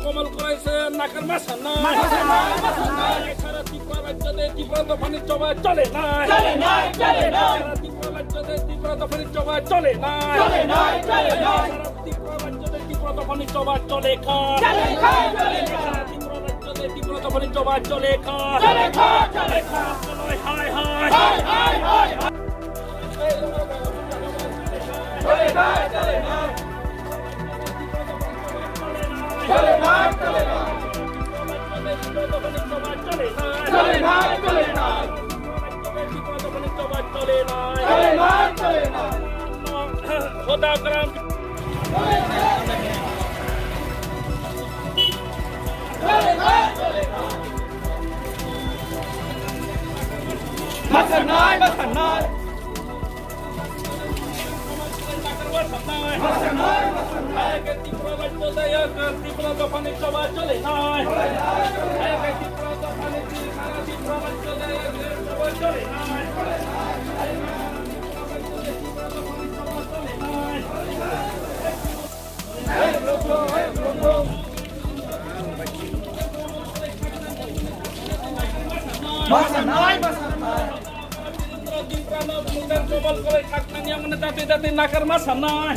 কমল করাইছে নাকের মাথা না সারা ত্রিপুরা রাজ্যে ত্রিপুরা দফানি চবা চলে না সারা ত্রিপুরা রাজ্যে ত্রিপুরা দফানি চবা চলে না সারা ত্রিপুরা রাজ্যে ত্রিপুরা দফানি চবা চলে খা ত্রিপুরা রাজ্যে ত্রিপুরা দফানি চবা চলে খা হাই হাই খোদা করম Masanay! ত্রিপুরা দফানি চবা চলে নাই ত্রিপুরা দফানি ত্রিপুরা চবা চলে নাই কবল করে থাকনা নিয়ে মানে দাঁতে দাঁতে নাকার মাথা নাই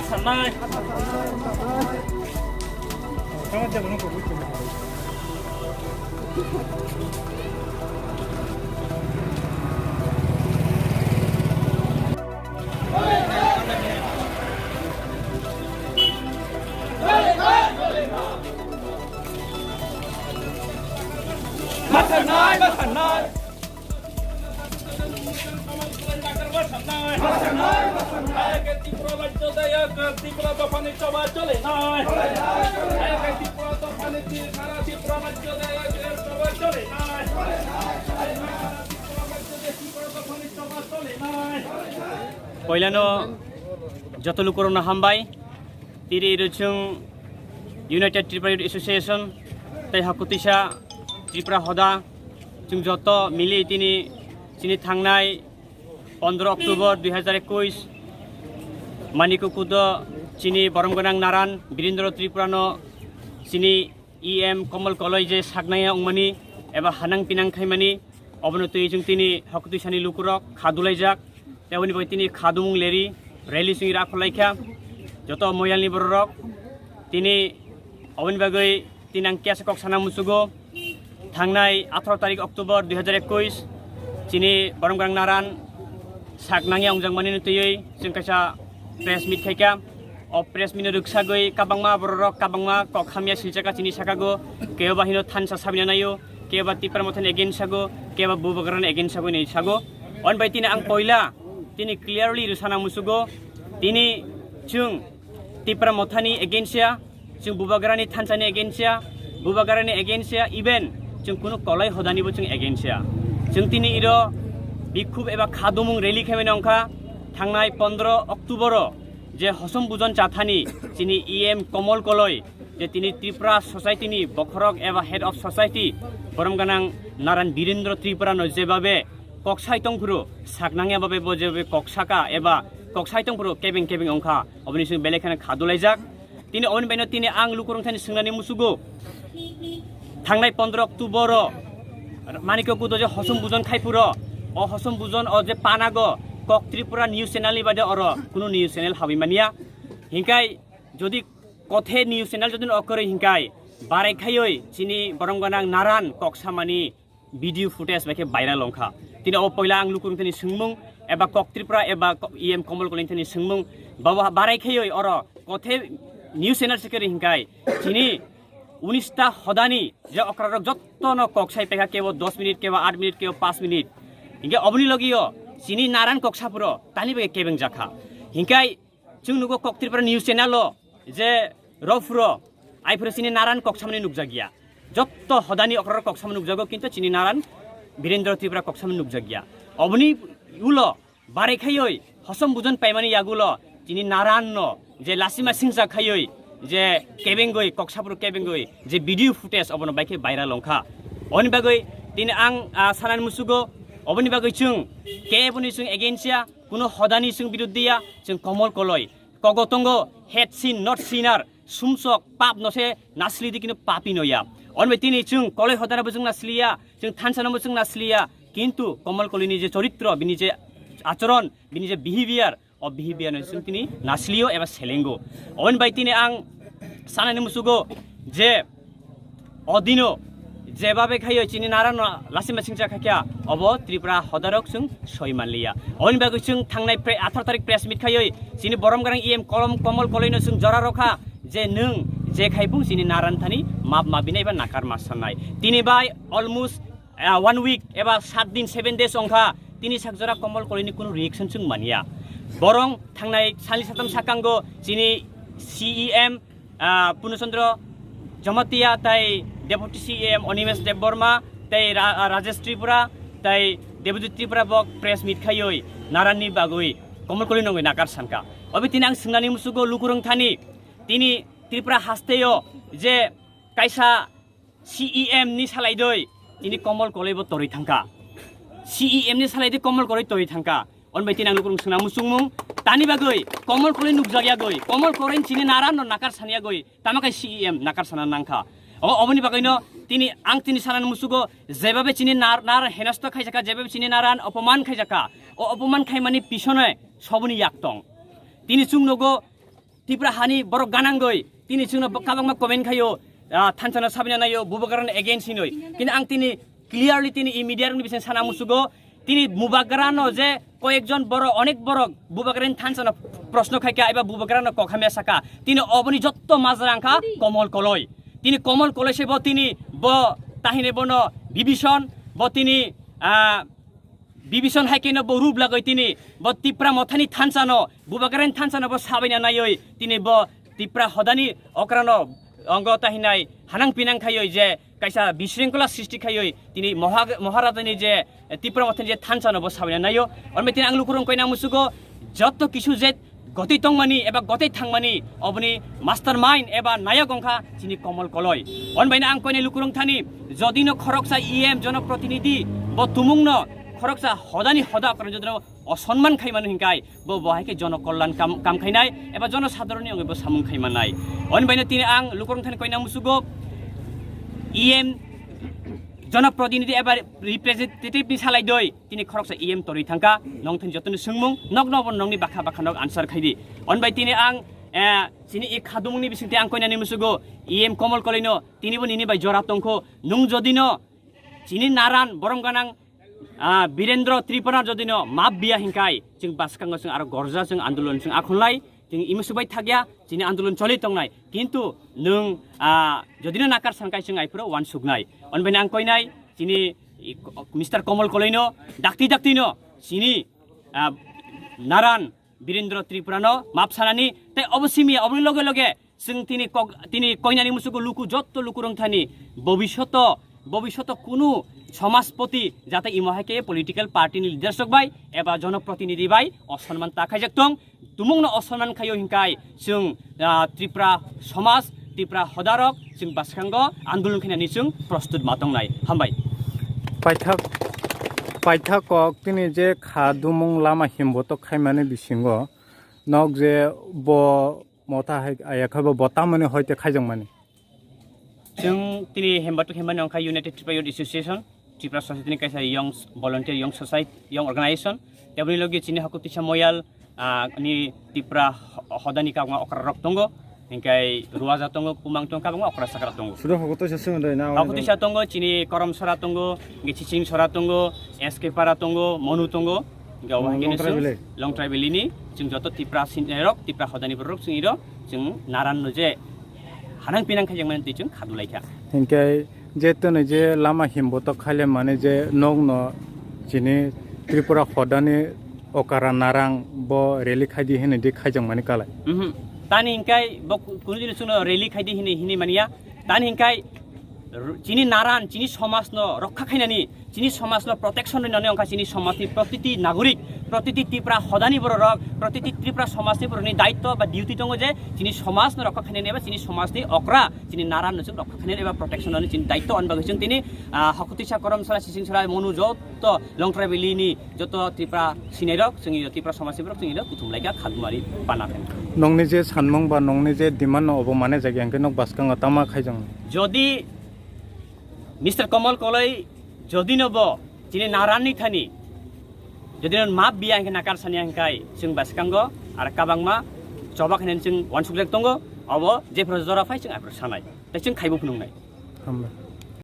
Sanay. Kamu jangan lupa buku. Masanay. Tripura দফানি চবা চলে নাই ত্রিপুরা দফানি সারা ত্রিপুরা রাজ্যে চবা চলে নাই ত্রিপুরা দফানি চবা চলে নাই पहिलानो যত লুকরনা হামবাই তিরি রুচুং ইউনাইটেড ত্রিপুরা ইউথ এসোসিয়েশন তাই হাকুতিসা ত্রিপুরা হদা जों যত মিলি তিনি থাংনাই 15 অক্টোবর 2021 মানিকুকুদ চিনি বরমগনাং নারান বীরেন্দ্র ত্রিপুরানো চিনি ইএম কমল কলয় যে সাগনায়া উংমানি এবা হানাং পিনাং খাইমানি অবনতই जों তিনি হাকুতিসানি লুকুরক খাদুলাইজাক তেমনি বই তিনি খাদুমুং লেরি রেলি সিং রাখলাইখা যত ময়ালনি বররক তিনি অবনি বাগৈ তিনি আং কেস কক সানা মুসুগো थांनाय 18 तारिख अक्टोबर 2021 चिनी बरमगां नारान सागनांगे अंगजांमानि नुतयै जों कायसा प्रेस मिट खायका अ प्रेस मिट रुखसागै काबांमा बररक काबांमा कखामिया सिलजाका चिनी साकागो केबा हिनो थानसा साबिना नायो केबा तिप्रा मथन एगेन सागो केबा बुबगरान एगेन सागो नै सागो अन बाय तिनी आं पहिला तिनी क्लियरली रुसाना मुसुगो तिनी जों तिप्रा मथानि एगेनसिया जों बुबगरानि थानसानि एगेनसिया बुबगरानि एगेनसिया इभेन जों कुनु कलय हदानिबो जों एगेनसिया जों तिनी इरो बिखुब एबा खादुमुं रेली खायमानि अंखा थांनाय 15 अक्टोबर जे हसम बुजन जाथानि जिनि इएम कमल कलय जे तिनी त्रिपुरा सोसाइटिनि बखरक एबा हेड अफ सोसाइटि बरमगानां नारायण वीरेंद्र त्रिपुरानो जेबाबे कक्साइतंफुरु सागनांगे बाबे बजेबे कक्साका एबा कक्साइतंफुरु केबिं केबिं अंखा अबनि जों बेलेखाना खादुलायजाक तिनी अबनि बायनो तिनी आं लुकुरंथानि सोंनानै मुसुगो थांनाय 15 अक्टोबर मानिककुद जे हसम बुजन खायपुर अ हसम बुजन अ जे पानागो कक त्रिपुरा न्यूज चैनल बादे अर कुनु न्यूज चैनल हाबिमानिया हिंकाय जदि कथे न्यूज चैनल जदि अकरे हिंकाय बारायखायै चिनि बरमगानां नारान कक्सामानि भिडियो फुटेज बाके भाइराल अंखा तिनि अ पहिला आं लुकुरंथानि सोंमुं एबा कक त्रिपुरा एबा इएम कमल कलिनथानि सोंमुं बाबा बारायखायै अर कथे न्यूज चैनल सेकेरे हिंकाय चिनि 19टा हदानी जे अक्रारक जत्तन कक्साय पेखा केवल 10 मिनिट केवल 8 मिनिट केवल 5 मिनिट हिंगे अबनि लगियो चिनि नारायण कक्सापुर तानि बे केबें जाखा हिंकाय जों नुगो कक त्रिपुरा न्यूज चैनल जे रफुरो आइफोर चिनि नारायण कक्सामनि नुकजागिया जत्त हदानी अक्रारक कक्सामनि नुकजागो किन्तु चिनि नारायण वीरेंद्र त्रिपुरा कक्सामनि नुकजागिया अबनि उलो बारेखायै हसम बुजन पाइमानि यागुलो चिनि नारायण न जे लासिमा सिंजा खायै जे केबेंगै कक्सापुर केबेंगै जे भिडियो फुटेज अबनो बाइके भाइराल अंखा अनि बागै दिनै आं सानान मुसुगो अबनि बागै जों केबनि जों एगेन्सिया कुनु हदानि जों बिरुद्धिया जों कमल कलय कगतंग हेड सिन नट सिनार सुमसक पाप नसे नासलिदि किनु पापि नया अनबे दिनै जों कलय हदानाबो जों नासलिया जों थानसानाबो जों नासलिया किन्तु कमल कलयनि जे चरित्र बिनि जे आचरण बिनि जे बिहेवियर अ बिहेवियर जों तिनि नासलियो एबा सेलेंगो अन बाय तिनि आं सानानि मुसुगो जे अदिनो जेबाबे खायो चिनि नारायण लासिमा सिंजा खाखिया अब त्रिपुरा हदारक जों सयमानलिया अन बागै जों थांनाय 18 तारिख प्रेस मिट खायै चिनि बरमगारां इएम कमल कलयनो जों जरा रखा जे नों जे खायबुं चिनि नारायण थानि माप माबिनाय एबा नाकार मासानाय तिनि बाय अलमोस्ट 1 वीक एबा 7 दिन 7 डेज अंखा तिनि साकजरा कमल कलयनि कुनु रिएक्शन जों मानिया बरं थांनाय सालि साथाम साकांगो जिनि सीईएम पुनचन्द्र जमतिया ताई डेपुटी सीएम अनिमेश देबबर्मा ताई राजेश त्रिपुरा ताई देबजित त्रिपुरा बक प्रेस मिट खायै नारायणनि बागै कमल कलय नंगै नाकार सानका अबे तिनि आं सोंनानै मुसुगो लुकुरंथानि तिनि त्रिपुरा हास्तेयो जे कायसा सीईएम नि सालायदै तिनि कमल कलयबो तरै थांका सीईएम नि सालायदै कमल कलय तरै थांका अनबाय तिनि आं लुकुरं सोंना मुसुंमुं तानि बागै कमल कलय नुकजागिया गय कमल कलय चिनि नारायण नाकार सानिया गय तामाकाय सीईएम नाकार साना नांखा अबनि बागैनो तिनि आं तिनि सानान मुसुगो जेबाबे चिनि नार हेनस्त खायजाका जेबाबे चिनि नारायण अपमान खायजाका अ अपमान खायमानि पिछने सबनि याक्तं तिनि चुंनगो त्रिपुरा हानि बर गानांगै तिनि चुंनो काबांमा कमेन्ट खायो थानसाना साबिना नायो बुबगारान एगेन्स्ट हिनै किन्तु आं तिनि क्लियारलि तिनि इमिडियारनि बिसन साना मुसुगो तिनि बुबागारानो जे कयेकजन बड़ अनेक बड़ बुबागारान थानसाना प्रश्न खायका एबा बुबागारानो कखामिया साका तिनि अबनि जत्त माजरांखा कमल कलय तिनि कमल कलय से ब तिनि ब ताहिने बन विभीषण ब तिनि विभीषण हाइकेनो ब रूप लागै तिनि ब त्रिपुरा मथानि थानसानो बुबागारान थानसानो ब साबायना नायै तिनि ब त्रिपुरा हदानि अक्रानो अंग ताहिनाय हानां पिनां खायै जे कायसा बिशृंखला सृष्टि खायै तिनि महाराजानि जे त्रिपुरा मथानि जे थानसानो ब साबायना नायो अनमे तिनि आं लुकुरं कयना मुसुगो जत्त किछु जे gotei tongmani eba gotei thangmani obni mastermind eba nayok ongkha chini Komal Koloi onbaina ang koine lukurong thani jodino khoroksa em জনপ্রতিনিধি bo tumungno খরকসা হদানি হদা করে যদি অসম্মান খাইমানো হিংকাই বো বহাইকে জনকল্যাণ কাম খাইনাই এবা জনসাধারণনি অঙ্গে বো সামুং খাইমানাই অনবাইনে তিনি আং লুকরং থানি কইনা মুসুগো ইএম জনপ্রতিনিধি এবা রিপ্রেজেন্টেটিভ নি সালাই দই তিনি খরকসা ইএম তরি থাঙ্কা নং থানি যতন সুংমুং নগ নব নংনি বাখা বাখা নগ আনসার খাইদি অনবাই তিনি আং sini ik khadumungni bisingte ang koina ni musugo ইএম Komal Koloi no তিনি bo nini bai jora tongkho nung jodino chini naran borongganang Virendra Tripura যদিনো মাপ বিয়া হিংকাই जों বাসকাঙ্গ जों आरो गरजा जों आन्दोलन जों आखनलाय जों इमुसुबाय थागिया जिनि आन्दोलन चलि तंनाय किन्तु नों जदिनो नाकार सानकाय जों आइफोरो वान सुगनाय अनबायना आं कयनाय जिनि मिस्टार Komal Koloi no डाक्ति डाक्तिनो जिनि नारान বীরেন্দ্র ত্রিপুরানো মাপ সানাनि তাই অবশ্যই অবনি লগে লগে जों তিনি কয়নানি মুসুকো লুকু যত লুকুরং থানি ভবিষ্যত কোনো সমাজপতি যাতে ইমহাকে পলিটিক্যাল পার্টিনি লিডারশিপ বাই এবা জনপ্রতিনিধি বাই অসম্মান তাখাইজাকতং তুমুংনো অসম্মান খাইও হিংকাই जों ত্রিপুরা সমাজ ত্রিপুরা হদারক जों বাসখাঙ্গ আন্দোলন খাইনানি जों প্রস্তুত মাতংনাই হামবাই পাইথাকক তিনি যে খাদুমুং লামা হিমবত খাইমানে বিসিঙ্গ নক যে ব মতা আয়াখাব বতামনি হইতে খাইজং মানে जों তিনি হেমবাটো হেমবানি অংখা united Tripura youth association Tripura সসাইটিনি কাইসা young volunteer young society young organization তেবনি লগে চিনি হাকুতিসা ময়াল ni ত্রিপুরা হদানি কাগমা অকরা রক্তঙ্গ ইনকাই রুয়াজা তঙ্গ কুমাং তঙ্গ কাগমা অকরা সাকরা তঙ্গ সুরা হকতো সসং দই না হাকুতিসা তঙ্গ চিনি করম সরা তঙ্গ গিচিচিং সরা তঙ্গ এসকে পারা তঙ্গ মনু তঙ্গ গাওহাগেনি লং ট্রাইবেলিনি जों যত ত্রিপুরা সিনরক ত্রিপুরা হদানি বরক সিনির जों নারান যে হানাং পিনাং খাইজং মানে जों খাদুলাইখা হিংকাই যেতনে যে লামা হিমবত খাইলে মানে যে নগ ন যিনি ত্রিপুরা হদানি অকারা নারাং ব রেলি খাইদি হেনে দি খাইজং মানে কালাই তানি হিংকাই কোন জিনিস রেলি খাইদি হিনি মানিয়া তানি হিংকাই চিনি নারান চিনি সমাজ ন রক্ষা খাইনানি চিনি সমাজ ন প্রটেকশন ননে অংকা চিনি সমাজনি প্রতিটি নাগরিক প্রতিটি ত্রিপুরা হদানি বরক প্রতিটি ত্রিপুরা সমাজনি বরনি দায়িত্ব বা ডিউটি দङ যে চিনি সমাজ ন রক্ষা খাইনানি এবা চিনি সমাজনি অকরা চিনি নারান ন রক্ষা খাইনানি এবা প্রটেকশন ননে চিনি দায়িত্ব অনবাগৈছং তিনি হকতিসা করমসরা সিসিংসরা মনু যত লং ট্রাইবেলিনি যত ত্রিপুরা সিনেরক जों ত্রিপুরা সমাজনি বরক जों কুতুমলাইকা খাদমারি পানাফেন নংনি যে সানমং বা নংনি যে ডিমান্ড অব মানে জায়গা আংকে নক বাসকাঙ্গ তামা খাইজং যদি মিস্টার Komal Koloi যদি নব যিনি নারাননি থানি যদি মাপ বিয়া আংকে নাকার সানি আংকাই जों বাসকাঙ্গ আর কাবাংমা জবা খাইনানি जों वान सुगलेक दङ अब जेफोर जरा फाय जों आफोर सानाय दा जों खाइबो फुनुंनाय